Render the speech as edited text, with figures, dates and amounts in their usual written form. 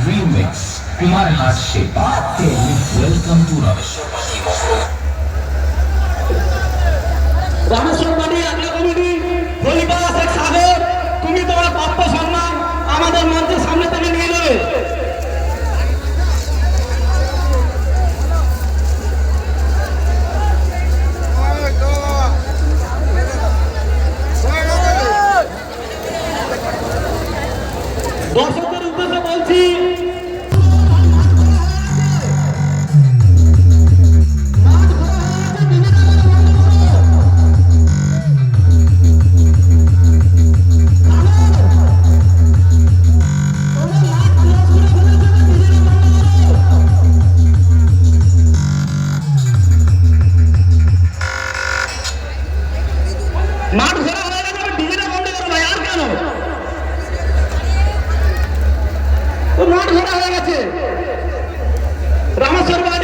Dream mix कुमारहाट से welcome to रामेश्वरपाटी महोत्सव। রামেশ্বরবাড়ি Agra committee খলিফা শেখ সাগর, তুমি তোমার প্রাপ্য সম্মান আমাদের মঞ্চের সামনে থেকে নিয়ে নেবে। দর্শকদের উদ্দেশ্যে বলছি, মাঠ ঘোরা হয়ে গেছে, ডিজেটা বন্ধ করো ভাই। আর কেন মাঠ ঘোরা হয়ে গেছে? রামেশ্বরবাড়ি